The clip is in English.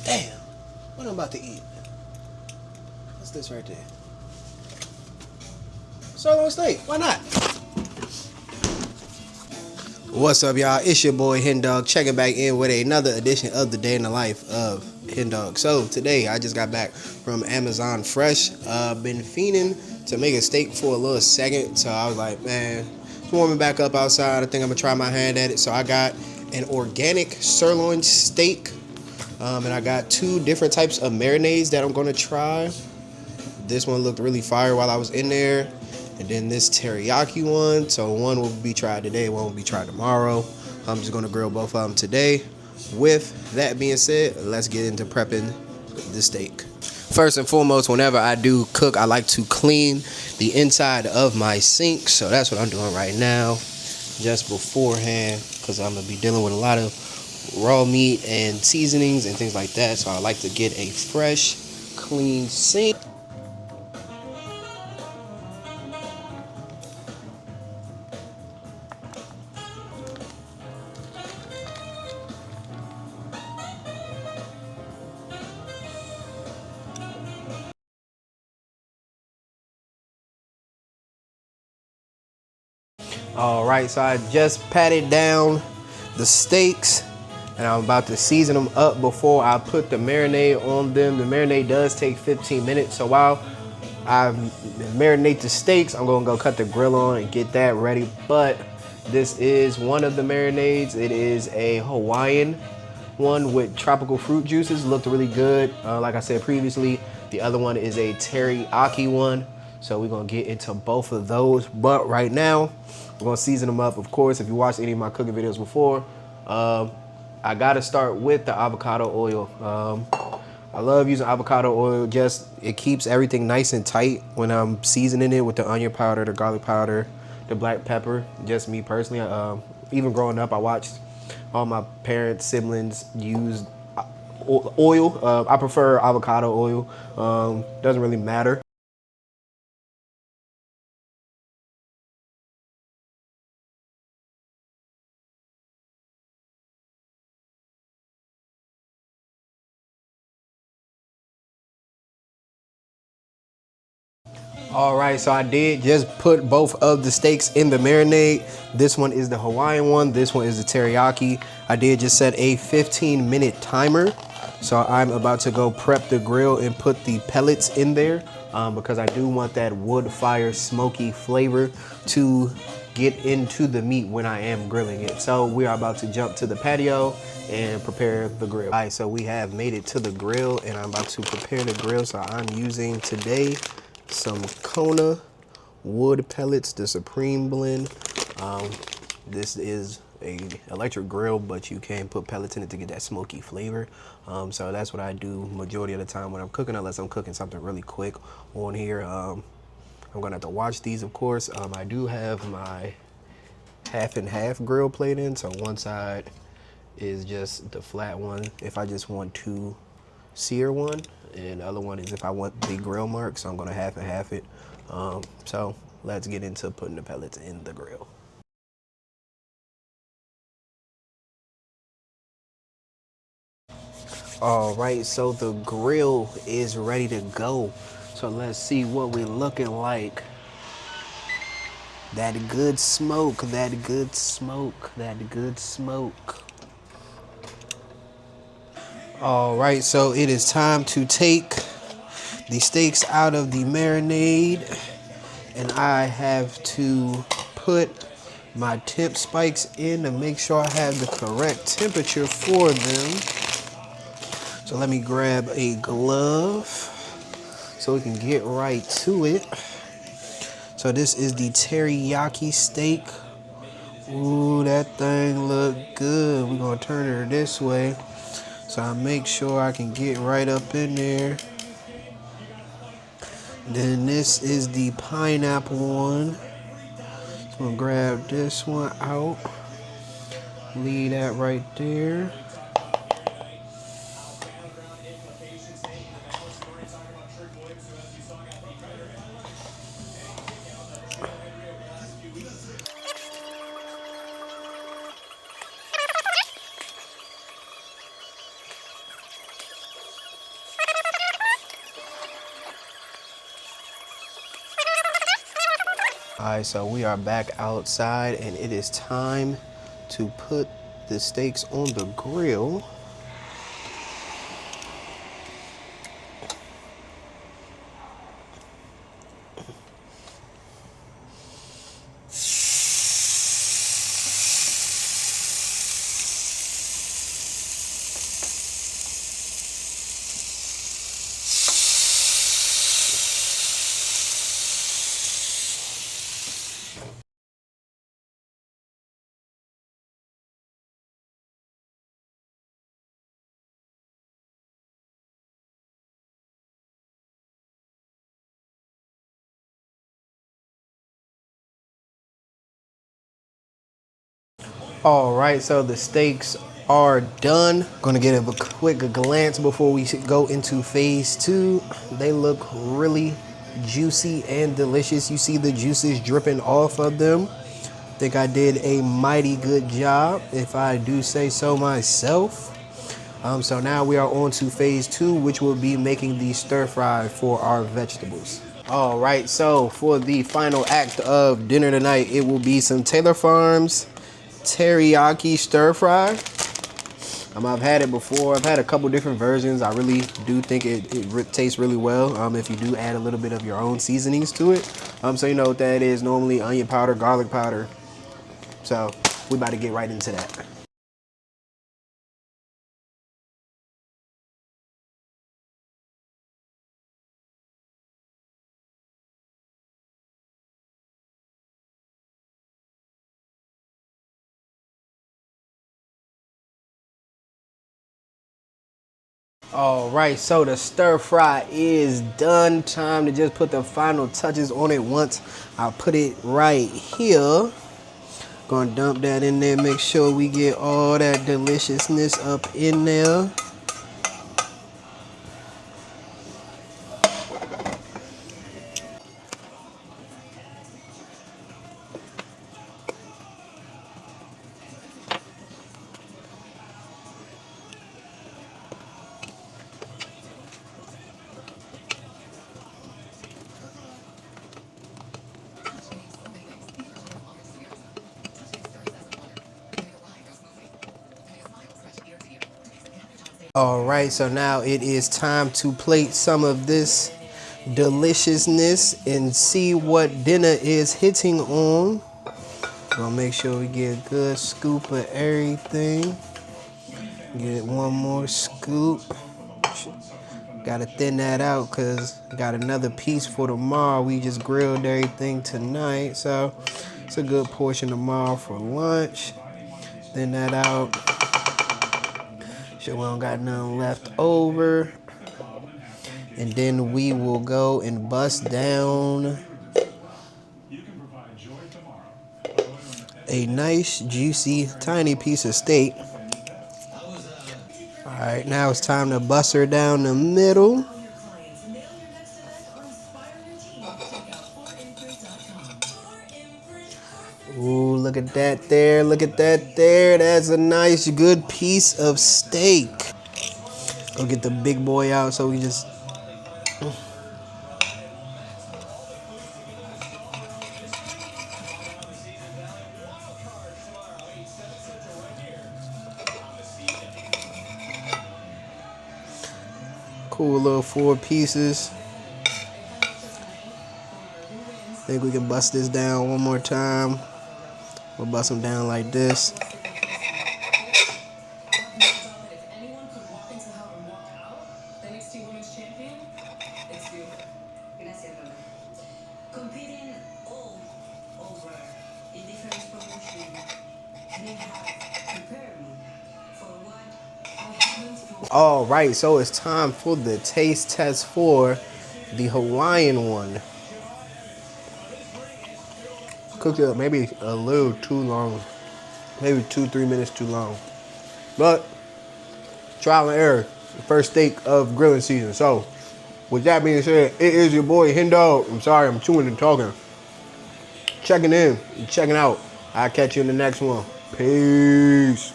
Damn, what I'm about to eat? What's this right there? Sirloin steak. Why not? What's up, y'all? It's your boy Hen Dog checking back in with another edition of the day in the life of Hen Dog. So today I just got back from Amazon Fresh. Been fiending to make a steak for a little second, so I was like, man, it's warming back up outside. I think I'm gonna try my hand at it. So I got an organic sirloin steak, and I got two different types of marinades that I'm gonna try. This one looked really fire while I was in there. And then this teriyaki one. So one will be tried today, one will be tried tomorrow. I'm just gonna grill both of them today. With that being said, let's get into prepping the steak. First and foremost, whenever I do cook, I like to clean the inside of my sink. So that's what I'm doing right now, just beforehand, because I'm gonna be dealing with a lot of raw meat and seasonings and things like that. So I like to get a fresh, clean sink. Alright, so I just patted down the steaks and I'm about to season them up before I put the marinade on them. The marinade does take 15 minutes, so while I marinate the steaks, I'm gonna go cut the grill on and get that ready. But this is one of the marinades. It is a Hawaiian one with tropical fruit juices. Looked really good. Like I said previously, the other one is a teriyaki one. So we're gonna get into both of those. But right now, we're gonna season them up. Of course, if you watched any of my cooking videos before, I gotta start with the avocado oil. I love using avocado oil. Just, it keeps everything nice and tight when I'm seasoning it with the onion powder, the garlic powder, the black pepper. Just me personally, even growing up, I watched all my parents, siblings use oil. I prefer avocado oil. Doesn't really matter. Alright, so I did just put both of the steaks in the marinade. This one is the Hawaiian one, this one is the teriyaki. I did just set a 15-minute timer. So I'm about to go prep the grill and put the pellets in there because I do want that wood fire smoky flavor to get into the meat when I am grilling it. So we are about to jump to the patio and prepare the grill. Alright, so we have made it to the grill and I'm about to prepare the grill. So I'm using today some Kona wood pellets, the Supreme blend. This is a electric grill, but you can put pellets in it to get that smoky flavor. So that's what I do majority of the time when I'm cooking, unless I'm cooking something really quick on here. I'm gonna have to watch these, of course. I do have my half and half grill plate in, so one side is just the flat one if I just want to sear one, and the other one is if I want the grill mark, so I'm gonna half and half it. So let's get into putting the pellets in the grill. All right, so the grill is ready to go. So let's see what we're looking like. That good smoke, that good smoke, that good smoke. All right, so it is time to take the steaks out of the marinade, and I have to put my temp spikes in to make sure I have the correct temperature for them. So let me grab a glove so we can get right to it. So this is the teriyaki steak. Ooh, that thing look good. We're gonna turn her this way so I make sure I can get right up in there. Then this is the pineapple one. So I'm gonna grab this one out. Leave that right there. Alright, so we are back outside and it is time to put the steaks on the grill. All right, so the steaks are done. Gonna get a quick glance before we go into phase two. They look really juicy and delicious. You see the juices dripping off of them. I think I did a mighty good job, if I do say so myself. So now we are on to phase two, which will be making the stir fry for our vegetables. All right, so for the final act of dinner tonight, it will be some Taylor Farms teriyaki stir fry. I've had it before. I've had a couple different versions. I really do think it tastes really well if you do add a little bit of your own seasonings to it. So you know what that is, normally onion powder, garlic powder. So we about to get right into that. All right, so the stir fry is done. Time to just put the final touches on it once I put it right here. Gonna dump that in there, make sure we get all that deliciousness up in there. All right, so now it is time to plate some of this deliciousness and see what dinner is hitting on. Gonna make sure we get a good scoop of everything. Get one more scoop. Gotta thin that out because got another piece for tomorrow. We just grilled everything tonight, so it's a good portion tomorrow for lunch. Thin that out. Sure we don't got nothing left over. And then we will go and bust down a nice, juicy, tiny piece of steak. All right, now it's time to bust her down the middle. Ooh, look at that there, look at that there. That's a nice, good piece of steak. Go get the big boy out so we just... Cool little 4 pieces. I think we can bust this down one more time. We'll bust them down like this. All right, so it's time for the taste test for the Hawaiian one. Cooked it up maybe a little too long, maybe 2-3 minutes too long. But trial and error, the first steak of grilling season. So with that being said, it is your boy Hendo. I'm sorry, I'm chewing and talking. Checking in and checking out. I'll catch you in the next one. Peace.